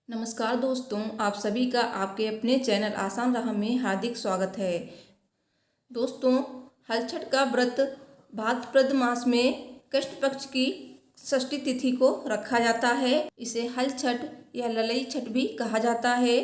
नमस्कार दोस्तों, आप सभी का आपके अपने चैनल आसान राह में हार्दिक स्वागत है। दोस्तों, हल छठ का व्रत भाद्रपद मास में कृष्ण पक्ष की षष्ठी तिथि को रखा जाता है। इसे हल छठ या ललई छठ भी कहा जाता है।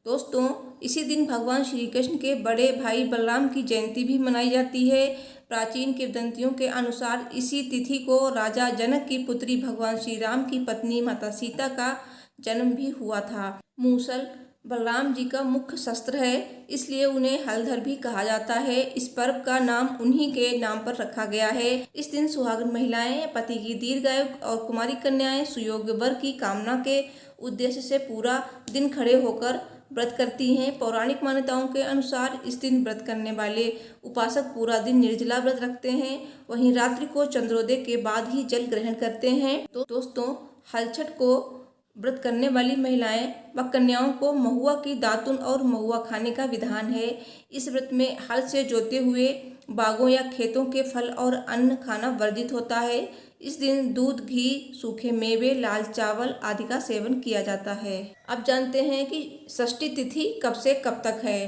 दोस्तों, इसी दिन भगवान श्री कृष्ण के बड़े भाई बलराम की जयंती भी मनाई जाती है। प्राचीन किंवदंतियों के अनुसार इसी तिथि को राजा जनक की पुत्री भगवान श्री राम की पत्नी माता सीता का जन्म भी हुआ था। मूसल बलराम जी का मुख्य शस्त्र है, इसलिए उन्हें हलधर भी कहा जाता है। इस पर्व का नाम उन्हीं के नाम पर रखा गया है। इस दिन सुहागन महिलाएं पति की दीर्घायु और कुमारी कन्याएं सुयोग्य वर की कामना के उद्देश्य से पूरा दिन खड़े होकर व्रत करती हैं। पौराणिक मान्यताओं के अनुसार इस दिन व्रत करने वाले उपासक पूरा दिन निर्जला व्रत रखते हैं। वहीं रात्रि को चंद्रोदय के बाद ही जल ग्रहण करते हैं। तो दोस्तों, हल छठ को व्रत करने वाली महिलाएं व कन्याओं को महुआ की दातुन और महुआ खाने का विधान है। इस व्रत में हल से जोते हुए बागों या खेतों के फल और अन्न खाना वर्जित होता है। इस दिन दूध, घी, सूखे मेवे, लाल चावल आदि का सेवन किया जाता है। अब जानते हैं कि षष्ठी तिथि कब से कब तक है।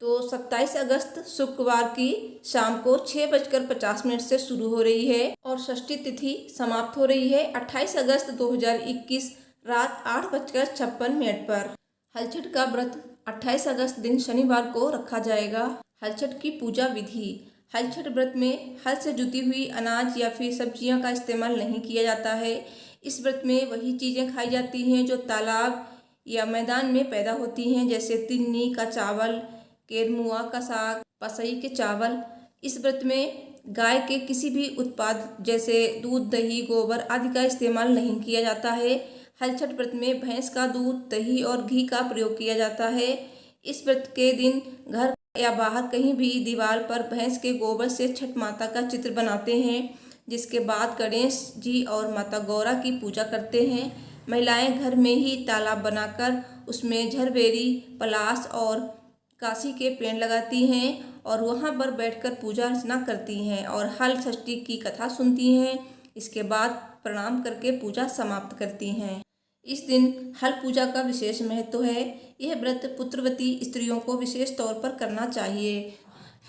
तो 27 अगस्त शुक्रवार की शाम को 6:50 से शुरू हो रही है और षष्ठी तिथि समाप्त हो रही है 28 अगस्त 2021 रात 8:56 पर। हल छठ का व्रत 28 अगस्त दिन शनिवार को रखा जाएगा। हल छठ की पूजा विधि। हल छठ व्रत में हल से जुती हुई अनाज या फिर सब्जियां का इस्तेमाल नहीं किया जाता है। इस व्रत में वही चीज़ें खाई जाती हैं जो तालाब या मैदान में पैदा होती हैं, जैसे तिन्नी का चावल, केरमुआ का साग, पसई के चावल। इस व्रत में गाय के किसी भी उत्पाद जैसे दूध, दही, गोबर आदि का इस्तेमाल नहीं किया जाता है। हल छठ व्रत में भैंस का दूध, दही और घी का प्रयोग किया जाता है। इस व्रत के दिन घर या बाहर कहीं भी दीवार पर भैंस के गोबर से छठ माता का चित्र बनाते हैं, जिसके बाद गणेश जी और माता गौरा की पूजा करते हैं। महिलाएं घर में ही तालाब बनाकर उसमें झरबेरी, पलास और काशी के पेड़ लगाती हैं और वहां पर बैठकर पूजा अर्चना करती हैं और हल षष्ठी की कथा सुनती हैं। इसके बाद प्रणाम करके पूजा समाप्त करती हैं। इस दिन हल पूजा का विशेष महत्व है। यह व्रत पुत्रवती स्त्रियों को विशेष तौर पर करना चाहिए।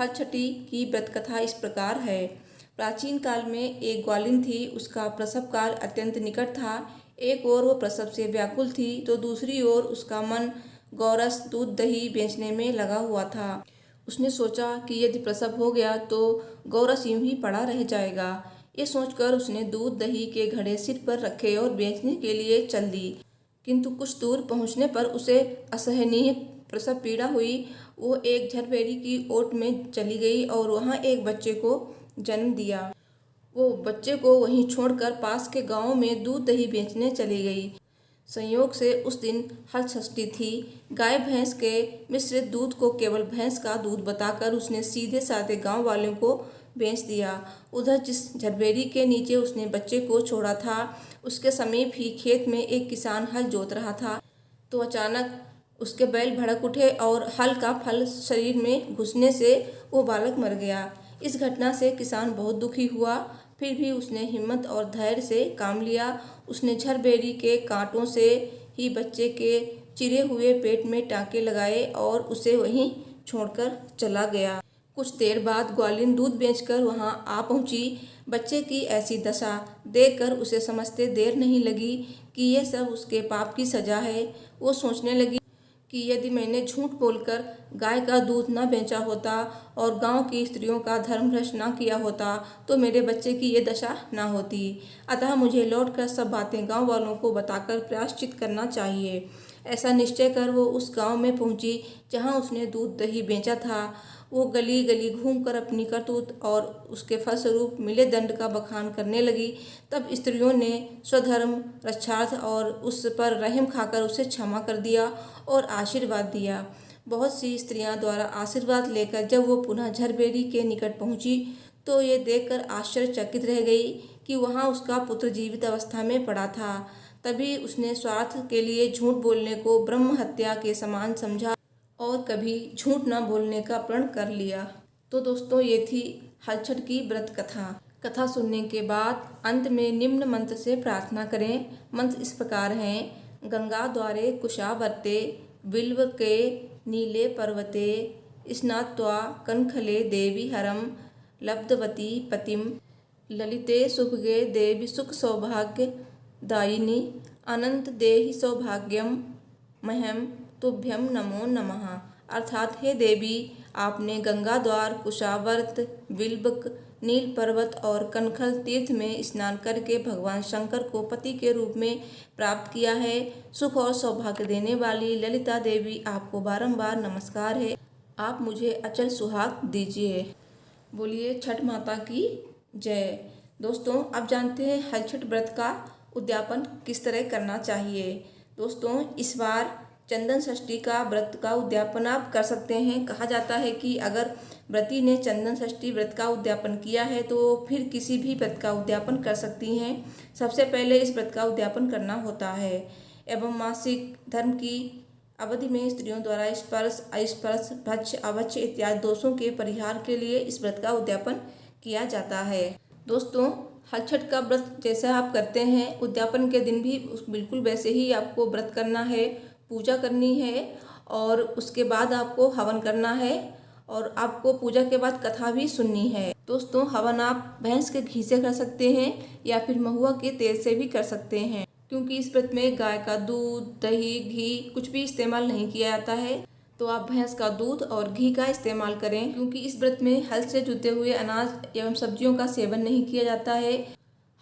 हल छठी की व्रत कथा इस प्रकार है। प्राचीन काल में एक ग्वालिन थी। उसका प्रसव काल अत्यंत निकट था। एक ओर वो प्रसव से व्याकुल थी तो दूसरी ओर उसका मन गौरस, दूध, दही बेचने में लगा हुआ था। उसने सोचा कि यदि प्रसव हो गया तो गौरस यूं ही पड़ा रह जाएगा। ये सोचकर उसने दूध, दही के घड़े सिर पर रखे और बेचने के लिए चल दी। किंतु कुछ दूर पहुंचने पर उसे असहनीय प्रसव पीड़ा हुई। वो एक झरबेरी की ओट में चली गई और वहां एक बच्चे को जन्म दिया। वो बच्चे को वहीं छोड़कर पास के गांव में दूध, दही बेचने चली गई। संयोग से उस दिन हल षष्ठी थी। गाय भैंस के मिश्रित दूध को केवल भैंस का दूध बताकर उसने सीधे साधे गांव वालों को बेच दिया। उधर जिस झरबेरी के नीचे उसने बच्चे को छोड़ा था, उसके समीप ही खेत में एक किसान हल जोत रहा था। तो अचानक उसके बैल भड़क उठे और हल का फल शरीर में घुसने से वो बालक मर गया। इस घटना से किसान बहुत दुखी हुआ। फिर भी उसने हिम्मत और धैर्य से काम लिया। उसने झरबेरी के कांटों से ही बच्चे के चिरे हुए पेट में टाँके लगाए और उसे वहीं छोड़कर चला गया। कुछ देर बाद ग्वालिन दूध बेचकर वहां आ पहुंची। बच्चे की ऐसी दशा देखकर उसे समझते देर नहीं लगी कि यह सब उसके पाप की सजा है। वो सोचने लगी कि यदि मैंने झूठ बोलकर गाय का दूध न बेचा होता और गांव की स्त्रियों का धर्म भ्रष्ट न किया होता तो मेरे बच्चे की ये दशा न होती। अतः मुझे लौटकर सब बातें गांव वालों को बताकर प्रायश्चित करना चाहिए। ऐसा निश्चय कर वो उस गांव में पहुंची जहां उसने दूध, दही बेचा था। वो गली गली घूमकर अपनी करतूत और उसके फलस्वरूप मिले दंड का बखान करने लगी। तब स्त्रियों ने स्वधर्म रक्षार्थ और उस पर रहम खाकर उसे क्षमा कर दिया और आशीर्वाद दिया। बहुत सी स्त्रियां द्वारा आशीर्वाद लेकर जब वो पुनः झरबेरी के निकट पहुंची तो ये देखकर आश्चर्यचकित रह गई कि वहां उसका पुत्र जीवित अवस्था में पड़ा था। तभी उसने स्वार्थ के लिए झूठ बोलने को ब्रह्म हत्या के समान समझा और कभी झूठ न बोलने का प्रण कर लिया। तो दोस्तों, ये थी हल छठ की व्रत कथा। कथा सुनने के बाद अंत में निम्न मंत्र से प्रार्थना करें। मंत्र इस प्रकार हैं। गंगा द्वारे कुशावर्ते बिल्व के नीले पर्वते स्नात्वा कनखले देवी हरम लब्धवती पतिम ललिते शुभगे देवी सुख सौभाग्य दायिनी अनंत देहि सौभाग्यम मह्यम तुभ्यम नमो नमः। अर्थात हे देवी, आपने गंगा द्वार, कुशावर्त, बिल्व, नील पर्वत और कनखल तीर्थ में स्नान करके भगवान शंकर को पति के रूप में प्राप्त किया है। सुख और सौभाग्य देने वाली ललिता देवी, आपको बारंबार नमस्कार है। आप मुझे अचल सुहाग दीजिए। बोलिए छठ माता की जय। दोस्तों, आप जानते हैं हल छठ व्रत का उद्यापन किस तरह करना चाहिए। दोस्तों, इस बार चंदन षष्ठी का व्रत का उद्यापन आप कर सकते हैं। कहा जाता है कि अगर व्रती ने चंदन षष्ठी व्रत का उद्यापन किया है तो फिर किसी भी व्रत का उद्यापन कर सकती हैं। सबसे पहले इस व्रत का उद्यापन करना होता है एवं मासिक धर्म की अवधि में स्त्रियों द्वारा स्पर्श, अस्पर्श, भक्ष, अभक्ष इत्यादि दोषों के परिहार के लिए इस व्रत का उद्यापन किया जाता है। दोस्तों, हल छठ का व्रत जैसा आप करते हैं, उद्यापन के दिन भी बिल्कुल वैसे ही आपको व्रत करना है, पूजा करनी है और उसके बाद आपको हवन करना है और आपको पूजा के बाद कथा भी सुननी है। दोस्तों, हवन आप भैंस के घी से कर सकते हैं या फिर महुआ के तेल से भी कर सकते हैं, क्योंकि इस व्रत में गाय का दूध, दही, घी कुछ भी इस्तेमाल नहीं किया जाता है। तो आप भैंस का दूध और घी का इस्तेमाल करें, क्योंकि इस व्रत में हल से जुते हुए अनाज एवं सब्जियों का सेवन नहीं किया जाता है।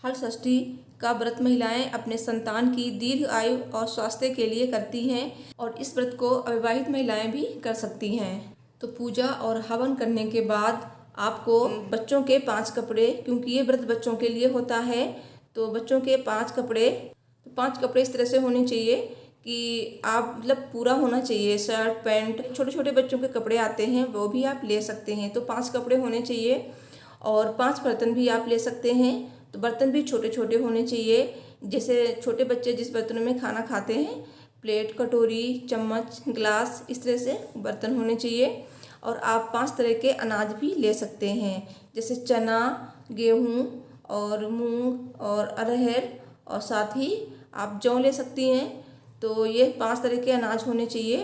हल षष्ठी का व्रत महिलाएं अपने संतान की दीर्घ आयु और स्वास्थ्य के लिए करती हैं और इस व्रत को अविवाहित महिलाएं भी कर सकती हैं। तो पूजा और हवन करने के बाद आपको बच्चों के 5 कपड़े, क्योंकि ये व्रत बच्चों के लिए होता है, तो बच्चों के 5 कपड़े इस तरह से होने चाहिए कि आप मतलब पूरा होना चाहिए। शर्ट, पैंट, छोटे छोटे बच्चों के कपड़े आते हैं वो भी आप ले सकते हैं। तो 5 कपड़े होने चाहिए और 5 बर्तन भी आप ले सकते हैं। तो बर्तन भी छोटे छोटे होने चाहिए, जैसे छोटे बच्चे जिस बर्तनों में खाना खाते हैं, प्लेट, कटोरी, चम्मच, ग्लास, इस तरह से बर्तन होने चाहिए। और आप 5 तरह के अनाज भी ले सकते हैं, जैसे चना, गेहूँ और मूंग और अरहर, और साथ ही आप जौ ले सकती हैं। तो ये 5 तरह के अनाज होने चाहिए।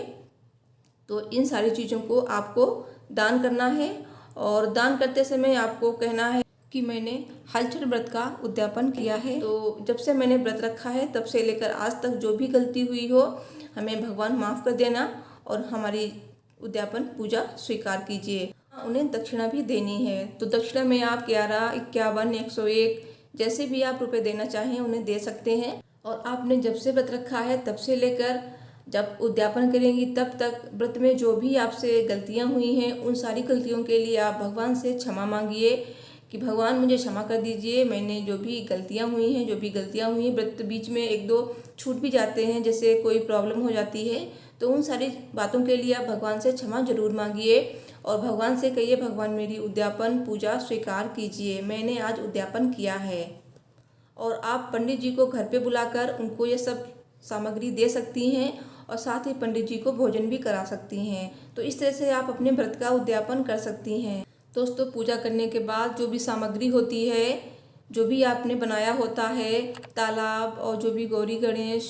तो इन सारी चीज़ों को आपको दान करना है और दान करते समय आपको कहना है कि मैंने हल छठ व्रत का उद्यापन किया है। तो जब से मैंने व्रत रखा है तब से लेकर आज तक जो भी गलती हुई हो हमें भगवान माफ़ कर देना और हमारी उद्यापन पूजा स्वीकार कीजिए। उन्हें दक्षिणा भी देनी है। तो दक्षिणा में आप 11, 51, 101 जैसे भी आप रुपए देना चाहें उन्हें दे सकते हैं। और आपने जब से व्रत रखा है तब से लेकर जब उद्यापन करेंगी तब तक व्रत में जो भी आपसे गलतियां हुई हैं उन सारी गलतियों के लिए आप भगवान से क्षमा मांगिए कि भगवान मुझे क्षमा कर दीजिए। मैंने जो भी गलतियां हुई हैं व्रत बीच में 1-2 छूट भी जाते हैं, जैसे कोई प्रॉब्लम हो जाती है, तो उन सारी बातों के लिए आप भगवान से क्षमा जरूर मांगिए और भगवान से कहिए, भगवान मेरी उद्यापन पूजा स्वीकार कीजिए, मैंने आज उद्यापन किया है। और आप पंडित जी को घर पे बुलाकर उनको ये सब सामग्री दे सकती हैं और साथ ही पंडित जी को भोजन भी करा सकती हैं। तो इस तरह से आप अपने व्रत का उद्यापन कर सकती हैं। दोस्तों, पूजा करने के बाद जो भी सामग्री होती है, जो भी आपने बनाया होता है, तालाब और जो भी गौरी गणेश,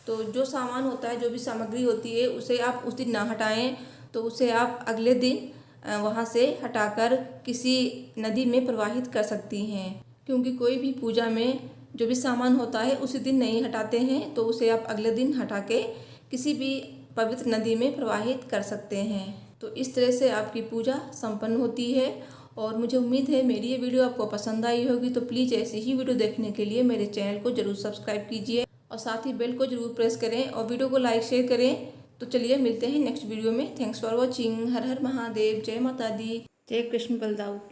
तो जो सामान होता है, जो भी सामग्री होती है उसे आप उस दिन ना हटाएं, तो उसे आप अगले दिन वहाँ से हटाकर किसी नदी में प्रवाहित कर सकती हैं। क्योंकि कोई भी पूजा में जो भी सामान होता है उसी दिन नहीं हटाते हैं, तो उसे आप अगले दिन हटा के किसी भी पवित्र नदी में प्रवाहित कर सकते हैं। तो इस तरह से आपकी पूजा संपन्न होती है। और मुझे उम्मीद है मेरी ये वीडियो आपको पसंद आई होगी। तो प्लीज़ ऐसी ही वीडियो देखने के लिए मेरे चैनल को जरूर सब्सक्राइब कीजिए और साथ ही बेल को जरूर प्रेस करें और वीडियो को लाइक शेयर करें। तो चलिए मिलते हैं नेक्स्ट वीडियो में। Thanks for watching. हर हर महादेव। जय माता दी। जय कृष्ण बलदाऊ की।